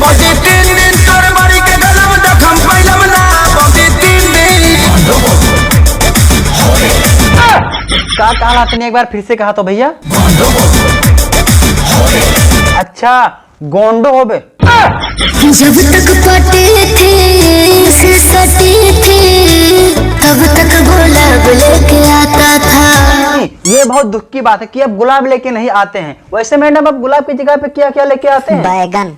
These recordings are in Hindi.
भौजी 3 दिन तोर बड़ी के गलम दखम पैलम ना भौजी 3 दिन। का कहा आपने एक बार फिर से कहा तो भैया। अच्छा गोंडो होबे। जब तक पटे थे सटे थे तब तक गुलाब लेके आता था। ये बहुत दुख की बात है कि अब गुलाब लेके नहीं आते हैं। वैसे मैडम अब गुलाब की जगह पे क्या क्या लेके आते हैं? बैगन।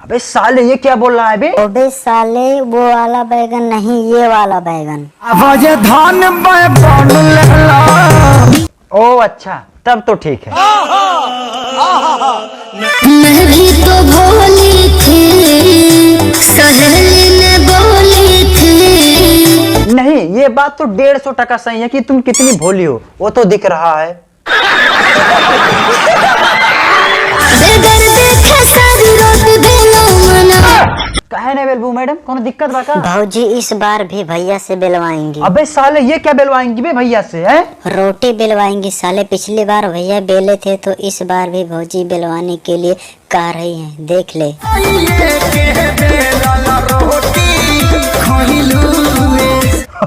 अबे साले ये क्या बोल रहा है बे? अबे साले वो वाला बैगन नहीं ये वाला बैगन। आवाज धान बैगन लेला। ओ अच्छा तब तो ठीक है। मैं भी तो भोली थी सहेली ने बोली थी। नहीं ये बात तो 150% सही है कि तुम कितनी भोली हो, वो तो दिख रहा है। बेगर देखे सारी रोटी बेलो मना। काहे नहीं बेलबू मैडम, कोनो दिक्कत बा का? भौजी इस बार भी भैया से बेलवाएंगी। अबे साले ये क्या बेलवाएंगी बे भैया से है? रोटी बेलवाएंगी साले। पिछली बार भैया बेले थे तो इस बार भी भौजी बेलवाने के लिए कह रही हैं, देख ले।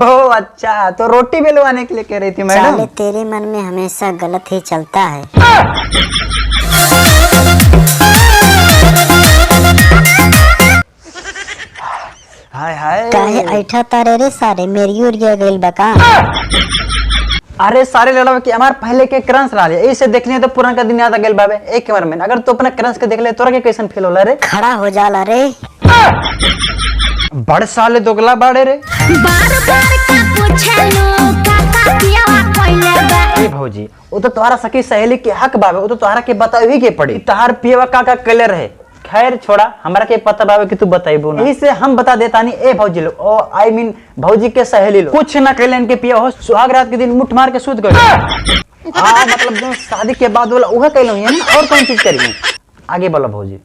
ओ अच्छा तो रोटी बेलवाने के लिए कह रही थी मैडम। साले तेरे मन में हमेशा गलत ही चलता है। हाय हाय काहे ऐठा तारे रे सारे मेरी उड़िया गइल बका। अरे सारे लड़वा के हमार पहले के क्रंस रहा है, इसे देखने तो पुराना का दिन याद आ गेल बाबे। एक कैमरा मैन अगर तू अपना क्रंस के देख ले तोरा के कैसन फील होला रे? खड़ा हो जाला रे। बड़ साले दोगला बाड़े रे। बार बार का पूछलो काका पियावा कोइले बा। ए भौजी वो तो तुम्हारा सखी सहेली के हक बाबे, वो तो तुम्हारा के बतावे के पड़ी तहार पियवा का कलर है। खैर छोड़ा, हमरा के पता बाबे कि तू बताइबो ना, यही से हम बता देता नहीं। ए भौजी लो ओ आई मीन भौजी के सहेली लो कुछ ना कहले इनके पिया हो सुहाग रात के दिन मुठ मार के सूत गए। हां मतलब जो शादी के बाद वाला उहे कहलो है ना, और कौन चीज करिए? आगे बोलो भौजी।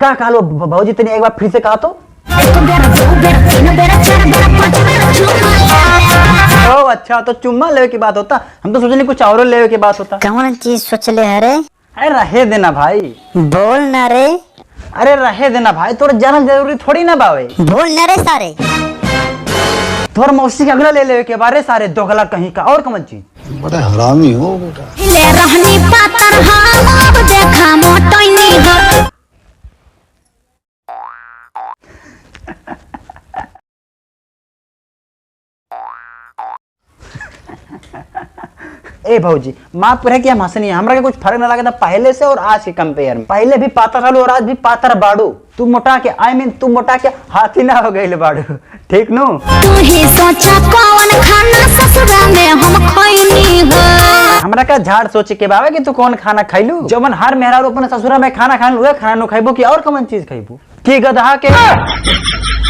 का कालो भौजी तने एक बार फिर से कहा तो। ओ अच्छा तो चुम्मा लेवे की बात होता, हम तो सोचने कुछ और लेवे की बात होता। कौन चीज सोचले है रे? अरे रहे देना भाई। बोल ना रे। अरे रहे देना भाई, तोर जानल जरूरी थोड़ी ना बावे। बोल ना रे सारे। तोर मौसी के अगला ले लेवे के बारे सारे दोगला कहीं का और कौन चीज? बड़ा हरामी हो बेटा। ले रहनी पातर हम अब देखा मोटनी हो। ए भौजी माफ करे कि हम हंसनी है, हमरा के कुछ फर्क ना लगा था पहले से और आज के कंपेयर में। पहले भी पातर रहलू और आज भी पातर बाड़ू। तू मोटा के आई मीन तू मोटा के हाथी ना हो गइल बाड़ू, ठीक नु? तू ही सोचा कौन खाना ससुरा में हम खइनी हो। हमरा का झाड़ सोचे के बावे कि तू कौन खाना खइलू? जवन हर मेहरारू अपन ससुरा में खाना खान उहे खाना नु खइबो कि और कौन चीज खइबो? की गधा के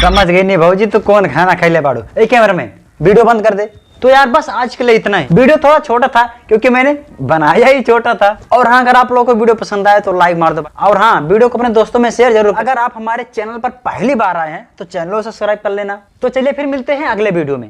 समझ गई नहीं भौजी तू कौन खाना खइले बाड़ू। ए कैमरा में वीडियो बंद कर दे। तो यार बस आज के लिए इतना ही। वीडियो थोड़ा छोटा था क्योंकि मैंने बनाया ही छोटा था। और हाँ अगर आप लोगों को वीडियो पसंद आए तो लाइक मार दो और हाँ वीडियो को अपने दोस्तों में शेयर जरूर। अगर आप हमारे चैनल पर पहली बार आए हैं तो चैनल को सब्सक्राइब कर लेना। तो चलिए फिर मिलते हैं अगले वीडियो में।